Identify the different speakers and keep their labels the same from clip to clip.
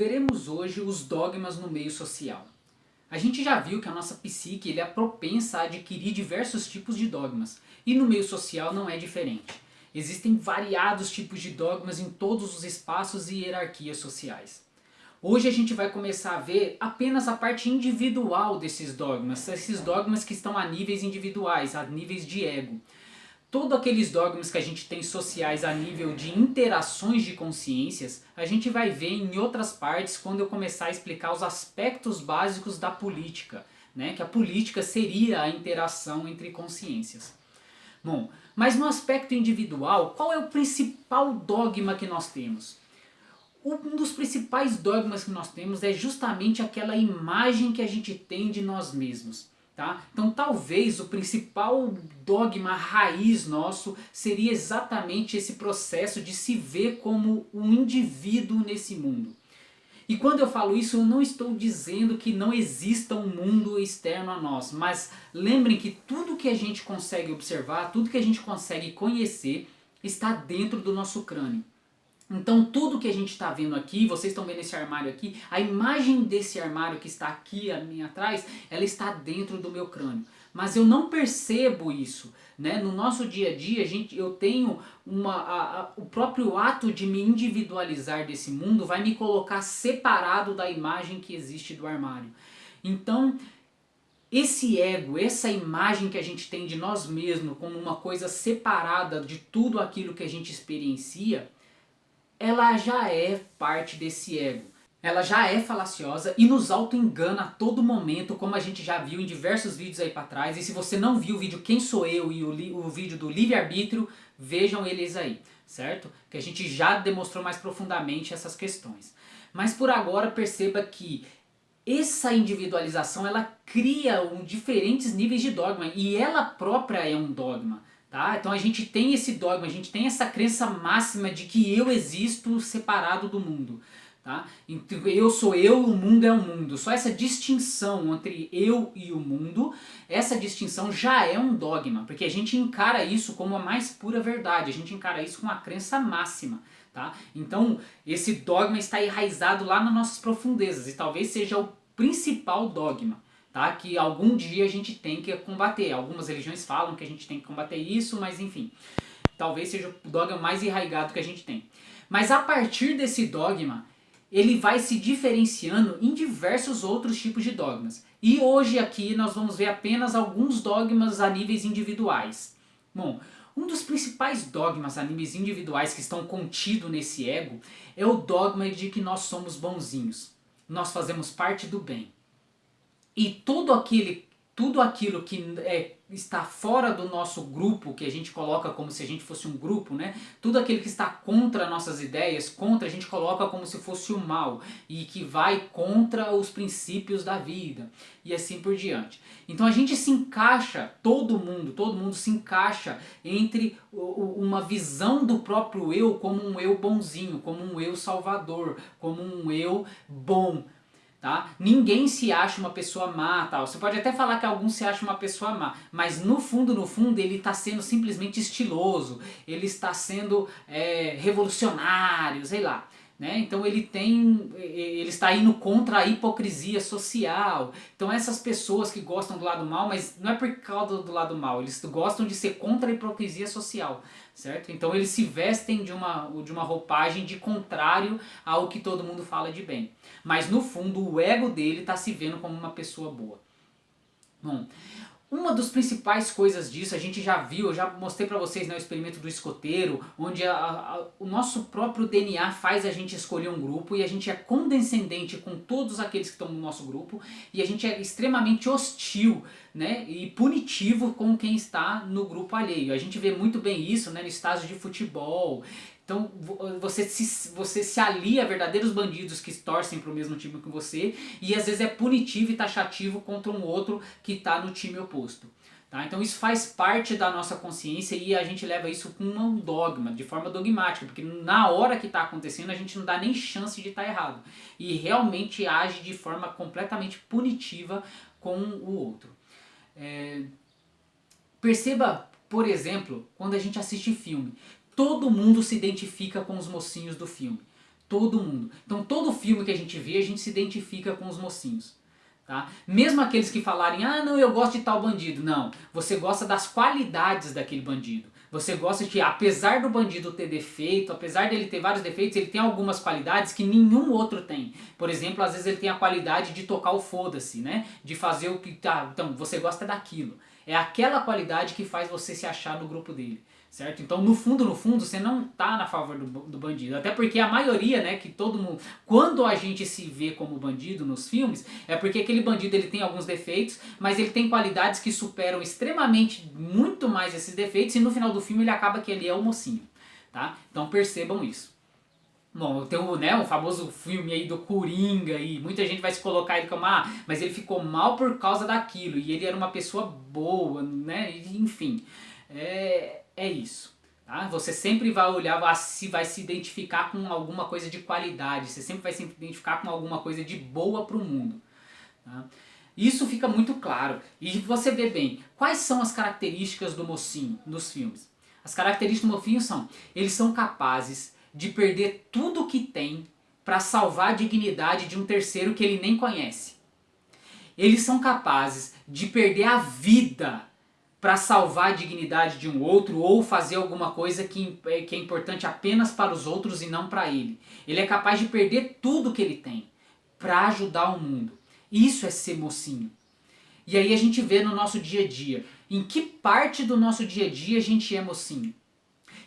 Speaker 1: Veremos hoje os dogmas no meio social. A gente já viu que a nossa psique é propensa a adquirir diversos tipos de dogmas, e no meio social não é diferente. Existem variados tipos de dogmas em todos os espaços e hierarquias sociais. Hoje a gente vai começar a ver apenas a parte individual desses dogmas, esses dogmas que estão a níveis individuais, a níveis de ego. Todos aqueles dogmas que a gente tem sociais a nível de interações de consciências, a gente vai ver em outras partes quando eu começar a explicar os aspectos básicos da política, né? Que a política seria a interação entre consciências. Bom, mas no aspecto individual, qual é o principal dogma que nós temos? Um dos principais dogmas que nós temos é justamente aquela imagem que a gente tem de nós mesmos. Tá? Então talvez o principal dogma raiz nosso seria exatamente esse processo de se ver como um indivíduo nesse mundo. E quando eu falo isso, eu não estou dizendo que não exista um mundo externo a nós, mas lembrem que tudo que a gente consegue observar, tudo que a gente consegue conhecer, está dentro do nosso crânio. Então tudo que a gente está vendo aqui, vocês estão vendo esse armário aqui, a imagem desse armário que está aqui a mim atrás, ela está dentro do meu crânio. Mas eu não percebo isso, né? No nosso dia a dia, eu tenho o próprio ato de me individualizar desse mundo vai me colocar separado da imagem que existe do armário. Então, esse ego, essa imagem que a gente tem de nós mesmos como uma coisa separada de tudo aquilo que a gente experiencia, ela já é parte desse ego. Ela já é falaciosa e nos auto-engana a todo momento, como a gente já viu em diversos vídeos aí pra trás. E se você não viu o vídeo Quem Sou Eu e o vídeo do livre-arbítrio, vejam eles aí, certo? Que a gente já demonstrou mais profundamente essas questões. Mas por agora perceba que essa individualização ela cria diferentes níveis de dogma e ela própria é um dogma. Tá? Então a gente tem esse dogma, a gente tem essa crença máxima de que eu existo separado do mundo. Tá? Então, eu sou eu, o mundo é o mundo. Só essa distinção entre eu e o mundo, essa distinção já é um dogma, porque a gente encara isso como a mais pura verdade, a gente encara isso com a crença máxima. Tá? Então esse dogma está enraizado lá nas nossas profundezas e talvez seja o principal dogma. Tá? Que algum dia a gente tem que combater. Algumas religiões falam que a gente tem que combater isso, mas enfim, talvez seja o dogma mais enraizado que a gente tem. Mas a partir desse dogma, ele vai se diferenciando em diversos outros tipos de dogmas. E hoje aqui nós vamos ver apenas alguns dogmas a níveis individuais. Bom, um dos principais dogmas a níveis individuais que estão contidos nesse ego é o dogma de que nós somos bonzinhos. Nós fazemos parte do bem. E tudo aquilo que está fora do nosso grupo, que a gente coloca como se a gente fosse um grupo, né? Tudo aquilo que está contra nossas ideias, a gente coloca como se fosse o mal e que vai contra os princípios da vida e assim por diante. Então a gente se encaixa, todo mundo se encaixa entre uma visão do próprio eu como um eu bonzinho, como um eu salvador, como um eu bom. Tá? Ninguém se acha uma pessoa má, tal. Você pode até falar que alguns se acham uma pessoa má, mas no fundo, ele está sendo simplesmente estiloso, ele está sendo revolucionário, sei lá. Né? Então ele está indo contra a hipocrisia social. Então essas pessoas que gostam do lado mal, mas não é por causa do lado mal, eles gostam de ser contra a hipocrisia social, certo? Então eles se vestem de uma roupagem de contrário ao que todo mundo fala de bem. Mas no fundo o ego dele está se vendo como uma pessoa boa. Bom, uma das principais coisas disso, a gente já viu, eu já mostrei pra vocês, né, o experimento do escoteiro, onde o nosso próprio DNA faz a gente escolher um grupo e a gente é condescendente com todos aqueles que estão no nosso grupo e a gente é extremamente hostil, né, e punitivo com quem está no grupo alheio. A gente vê muito bem isso, né, no estágio de futebol. Então você se alia a verdadeiros bandidos que torcem para o mesmo time que você e às vezes é punitivo e taxativo contra um outro que está no time oposto. Tá? Então isso faz parte da nossa consciência e a gente leva isso com um dogma, de forma dogmática, porque na hora que está acontecendo a gente não dá nem chance de estar errado. E realmente age de forma completamente punitiva com o outro. Perceba, por exemplo, quando a gente assiste filme. Todo mundo se identifica com os mocinhos do filme. todo mundo. Então todo filme que a gente vê, a gente se identifica com os mocinhos. Tá? Mesmo aqueles que falarem, ah não, eu gosto de tal bandido. Não, você gosta das qualidades daquele bandido. Você gosta de, apesar do bandido ter defeito, apesar dele ter vários defeitos, ele tem algumas qualidades que nenhum outro tem. Por exemplo, às vezes ele tem a qualidade de tocar o foda-se, né? De fazer o que tá. Então, você gosta daquilo. É aquela qualidade que faz você se achar no grupo dele. Certo? Então, no fundo, você não tá na favor do bandido. Até porque a maioria, né, que todo mundo... Quando a gente se vê como bandido nos filmes, é porque aquele bandido ele tem alguns defeitos, mas ele tem qualidades que superam extremamente, muito mais esses defeitos, e no final do filme ele acaba que ele é o mocinho. Tá? Então percebam isso. Bom, tem o famoso filme aí do Coringa, e muita gente vai se colocar ele como, ah, mas ele ficou mal por causa daquilo, e ele era uma pessoa boa, né, enfim... É isso, tá? Você sempre vai olhar, vai se identificar com alguma coisa de qualidade, você sempre vai se identificar com alguma coisa de boa para o mundo. Tá? Isso fica muito claro. E você vê bem, quais são as características do mocinho nos filmes? As características do mocinho são, eles são capazes de perder tudo que tem para salvar a dignidade de um terceiro que ele nem conhece. Eles são capazes de perder a vida para salvar a dignidade de um outro ou fazer alguma coisa que é importante apenas para os outros e não para ele. Ele é capaz de perder tudo que ele tem para ajudar o mundo. Isso é ser mocinho. E aí a gente vê no nosso dia a dia. Em que parte do nosso dia a dia a gente é mocinho?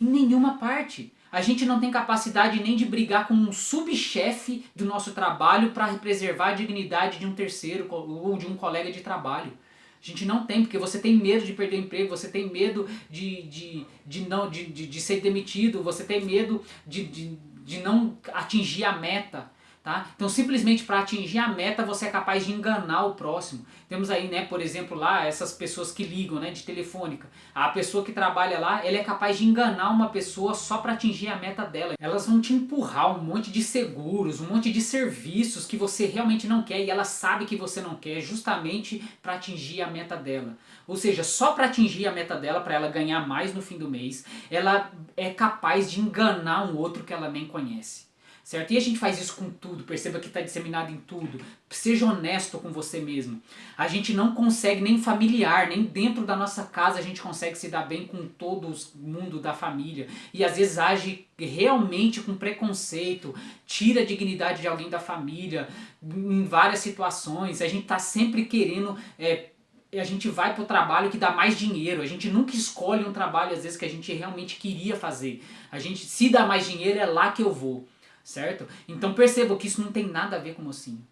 Speaker 1: Em nenhuma parte. A gente não tem capacidade nem de brigar com um subchefe do nosso trabalho para preservar a dignidade de um terceiro ou de um colega de trabalho. A gente não tem, porque você tem medo de perder o emprego, você tem medo de ser demitido, você tem medo de não atingir a meta. Tá? Então simplesmente para atingir a meta você é capaz de enganar o próximo. Temos aí, né, por exemplo, lá essas pessoas que ligam, né, de telefônica. A pessoa que trabalha lá, ela é capaz de enganar uma pessoa só para atingir a meta dela. Elas vão te empurrar um monte de seguros, um monte de serviços que você realmente não quer e ela sabe que você não quer justamente para atingir a meta dela. Ou seja, só para atingir a meta dela, para ela ganhar mais no fim do mês, ela é capaz de enganar um outro que ela nem conhece. Certo? E a gente faz isso com tudo, perceba que está disseminado em tudo. Seja honesto com você mesmo. A gente não consegue, nem familiar, nem dentro da nossa casa a gente consegue se dar bem com todo o mundo da família. E às vezes age realmente com preconceito, tira a dignidade de alguém da família, em várias situações. A gente está sempre querendo... a gente vai para o trabalho que dá mais dinheiro. A gente nunca escolhe um trabalho, às vezes, que a gente realmente queria fazer. A gente, se dá mais dinheiro, é lá que eu vou. Certo? Então perceba que isso não tem nada a ver com o mocinho.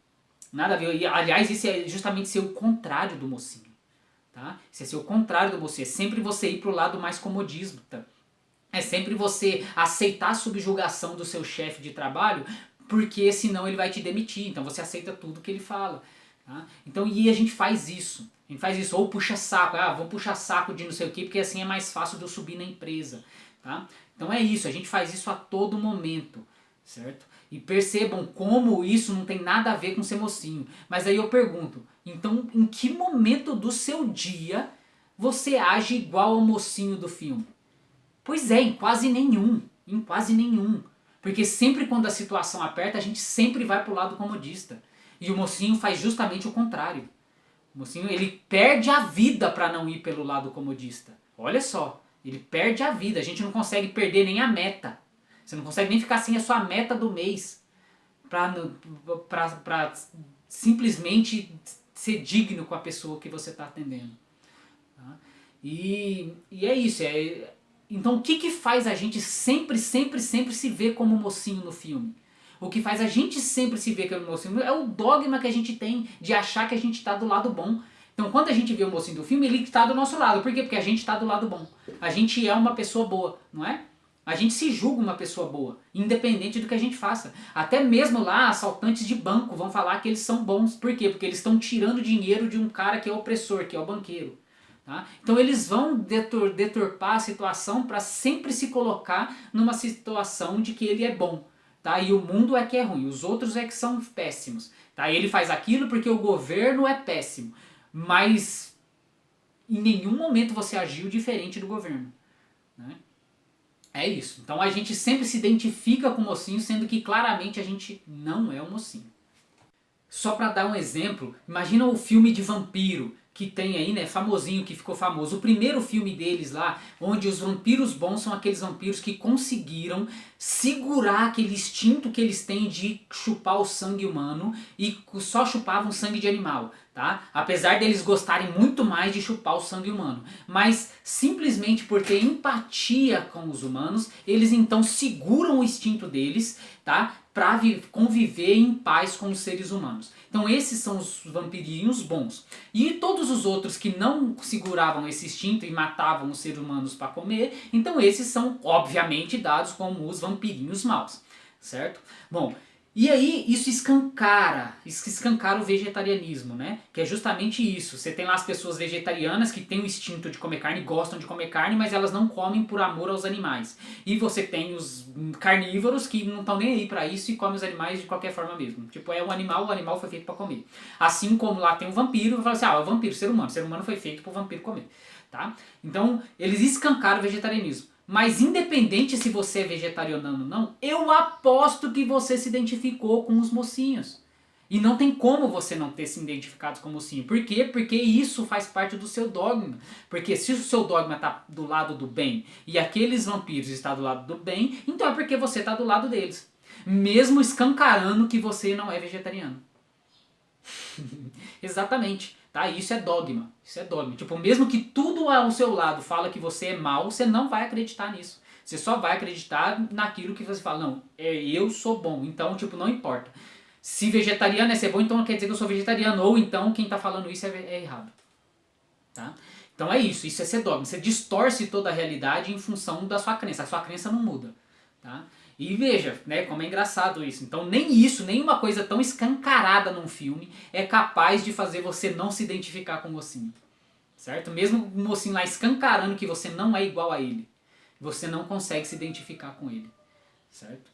Speaker 1: Nada a ver. E, aliás, isso é justamente ser o contrário do mocinho. Tá? Isso é ser o contrário do mocinho. É sempre você ir para o lado mais comodismo. Tá? É sempre você aceitar a subjugação do seu chefe de trabalho, porque senão ele vai te demitir. Então você aceita tudo que ele fala. Tá? Então, e a gente faz isso. A gente faz isso. Ou puxa saco. Ah, vamos puxar saco de não sei o quê, porque assim é mais fácil de eu subir na empresa. Tá? Então é isso. A gente faz isso a todo momento. Certo? E percebam como isso não tem nada a ver com ser mocinho. Mas aí eu pergunto, então em que momento do seu dia você age igual ao mocinho do filme? Pois é, em quase nenhum. Em quase nenhum. Porque sempre quando a situação aperta, a gente sempre vai pro lado comodista. E o mocinho faz justamente o contrário. O mocinho, ele perde a vida para não ir pelo lado comodista. Olha só, ele perde a vida. A gente não consegue perder nem a meta. Você não consegue nem ficar sem a sua meta do mês para simplesmente ser digno com a pessoa que você está atendendo. Tá? E é isso. Então o que faz a gente sempre se ver como mocinho no filme? O que faz a gente sempre se ver como mocinho é o dogma que a gente tem de achar que a gente está do lado bom. Então quando a gente vê o mocinho do filme, ele está do nosso lado. Por quê? Porque a gente está do lado bom. A gente é uma pessoa boa, não é? A gente se julga uma pessoa boa, independente do que a gente faça. Até mesmo lá, assaltantes de banco vão falar que eles são bons. Por quê? Porque eles estão tirando dinheiro de um cara que é opressor, que é o banqueiro. Tá? Então eles vão deturpar a situação para sempre se colocar numa situação de que ele é bom. Tá? E o mundo é que é ruim, os outros é que são péssimos. Tá? Ele faz aquilo porque o governo é péssimo. Mas em nenhum momento você agiu diferente do governo. Né? É isso. Então a gente sempre se identifica com o mocinho, sendo que claramente a gente não é o mocinho. Só pra dar um exemplo, imagina o filme de vampiro que tem aí, né, famosinho, que ficou famoso. O primeiro filme deles lá, onde os vampiros bons são aqueles vampiros que conseguiram segurar aquele instinto que eles têm de chupar o sangue humano e só chupavam sangue de animal, tá? Apesar deles gostarem muito mais de chupar o sangue humano. Mas simplesmente por ter empatia com os humanos, eles então seguram o instinto deles, tá? Para conviver em paz com os seres humanos. Então esses são os vampirinhos bons. E todos os outros que não seguravam esse instinto e matavam os seres humanos para comer, então esses são obviamente dados como os vampirinhos maus, certo? Bom, e aí isso escancara o vegetarianismo, né? Que é justamente isso. Você tem lá as pessoas vegetarianas que têm o instinto de comer carne, gostam de comer carne, mas elas não comem por amor aos animais. E você tem os carnívoros que não estão nem aí pra isso e comem os animais de qualquer forma mesmo. Tipo, é um animal, o animal foi feito pra comer. Assim como lá tem um vampiro, fala assim, o vampiro, ser humano foi feito pro vampiro comer, tá? Então, eles escancaram o vegetarianismo. Mas independente se você é vegetariano ou não, eu aposto que você se identificou com os mocinhos. E não tem como você não ter se identificado com o mocinho. Por quê? Porque isso faz parte do seu dogma. Porque se o seu dogma está do lado do bem e aqueles vampiros estão do lado do bem, então é porque você está do lado deles. Mesmo escancarando que você não é vegetariano. Exatamente. Tá? Isso é dogma. Isso é dogma. Tipo, mesmo que tudo ao seu lado fala que você é mal, você não vai acreditar nisso. Você só vai acreditar naquilo que você fala. Não, eu sou bom. Então, tipo, não importa. Se vegetariano é ser bom, então quer dizer que eu sou vegetariano. Ou então quem tá falando isso é errado. Tá? Então é isso. Isso é ser dogma. Você distorce toda a realidade em função da sua crença. A sua crença não muda. Tá? E veja, né, como é engraçado isso. Então nem isso, nem uma coisa tão escancarada num filme é capaz de fazer você não se identificar com o mocinho. Certo? Mesmo o mocinho lá escancarando que você não é igual a ele, você não consegue se identificar com ele. Certo?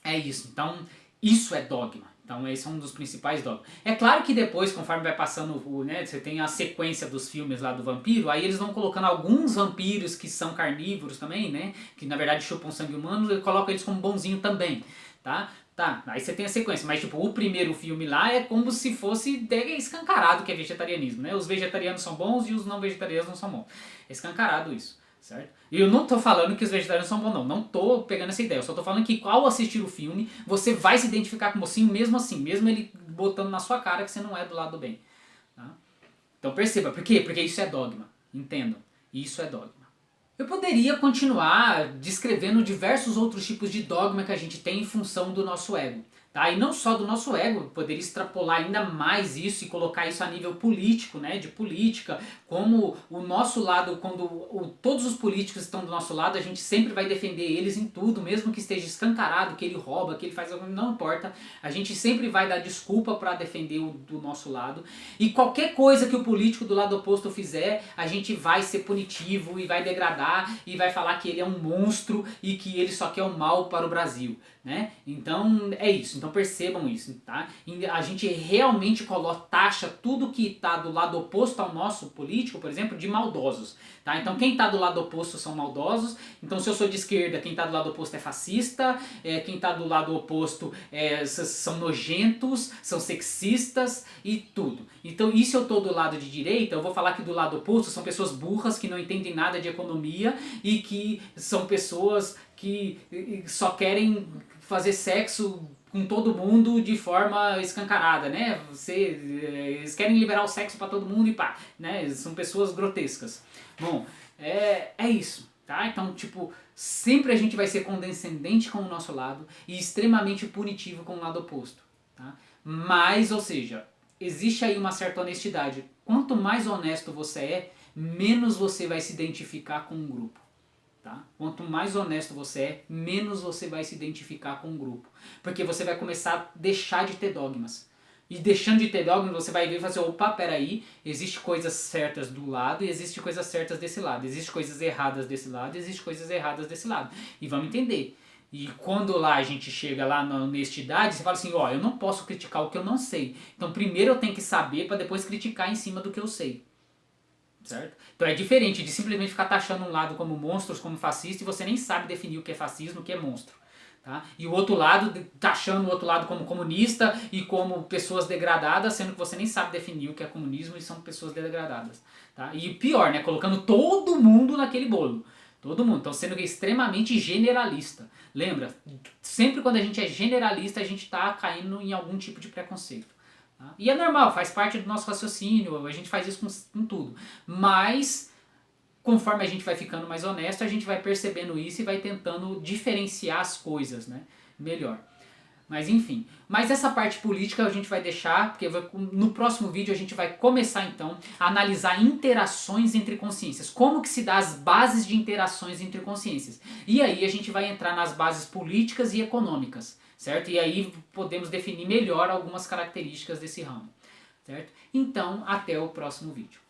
Speaker 1: É isso. Então isso é dogma. Então esse é um dos principais dogmas. É claro que depois, conforme vai passando, né, você tem a sequência dos filmes lá do vampiro, aí eles vão colocando alguns vampiros que são carnívoros também, né, que na verdade chupam sangue humano, e colocam eles como bonzinho também, tá? Tá, aí você tem a sequência, mas tipo, o primeiro filme lá é como se fosse escancarado que é vegetarianismo, né? Os vegetarianos são bons e os não vegetarianos não são bons. É escancarado isso. Certo? E eu não tô falando que os vegetarianos são bons, não. Não tô pegando essa ideia. Eu só tô falando que ao assistir o filme, você vai se identificar com o mocinho mesmo assim. Mesmo ele botando na sua cara que você não é do lado do bem. Tá? Então perceba. Por quê? Porque isso é dogma. Entendam. Isso é dogma. Eu poderia continuar descrevendo diversos outros tipos de dogma que a gente tem em função do nosso ego. Tá? E não só do nosso ego, poderia extrapolar ainda mais isso e colocar isso a nível político, né? De política, como o nosso lado, quando todos os políticos estão do nosso lado, a gente sempre vai defender eles em tudo, mesmo que esteja escancarado, que ele rouba, que ele faz algo, não importa, a gente sempre vai dar desculpa para defender o do nosso lado, e qualquer coisa que o político do lado oposto fizer, a gente vai ser punitivo e vai degradar e vai falar que ele é um monstro e que ele só quer o mal para o Brasil. Né? Então é isso, então percebam isso, tá? A gente realmente taxa tudo que está do lado oposto ao nosso político, por exemplo, de maldosos, tá? Então quem está do lado oposto são maldosos, então se eu sou de esquerda, quem está do lado oposto é fascista, quem está do lado oposto são nojentos, são sexistas e tudo. Então e se eu estou do lado de direita, eu vou falar que do lado oposto são pessoas burras que não entendem nada de economia e que são pessoas que só querem fazer sexo com todo mundo de forma escancarada, né? Eles querem liberar o sexo para todo mundo e pá, né? São pessoas grotescas. Bom, é isso, tá? Então, tipo, sempre a gente vai ser condescendente com o nosso lado e extremamente punitivo com o lado oposto, tá? Mas, ou seja, existe aí uma certa honestidade. Quanto mais honesto você é, menos você vai se identificar com um grupo. Tá? Quanto mais honesto você é, menos você vai se identificar com um grupo. Porque você vai começar a deixar de ter dogmas. E deixando de ter dogmas, você vai ver e fazer, opa, peraí, existe coisas certas do lado e existe coisas certas desse lado. Existe coisas erradas desse lado e existe coisas erradas desse lado. E vamos entender. E quando lá a gente chega lá na honestidade, você fala assim, ó, eu não posso criticar o que eu não sei. Então primeiro eu tenho que saber para depois criticar em cima do que eu sei. certo? Então é diferente de simplesmente ficar taxando um lado como monstros, como fascista, e você nem sabe definir o que é fascismo, o que é monstro. Tá? E o outro lado, taxando o outro lado como comunista e como pessoas degradadas, sendo que você nem sabe definir o que é comunismo e são pessoas degradadas. Tá? E pior, né? Colocando todo mundo naquele bolo. Todo mundo. Então sendo extremamente generalista. Lembra, sempre quando a gente é generalista, a gente está caindo em algum tipo de preconceito. Tá? E é normal, faz parte do nosso raciocínio, a gente faz isso com tudo. Mas, conforme a gente vai ficando mais honesto, a gente vai percebendo isso e vai tentando diferenciar as coisas, né? Melhor. Mas enfim, mas essa parte política a gente vai deixar, porque no próximo vídeo a gente vai começar então a analisar interações entre consciências, como que se dá as bases de interações entre consciências. E aí a gente vai entrar nas bases políticas e econômicas, certo? E aí podemos definir melhor algumas características desse ramo, certo? Então, até o próximo vídeo.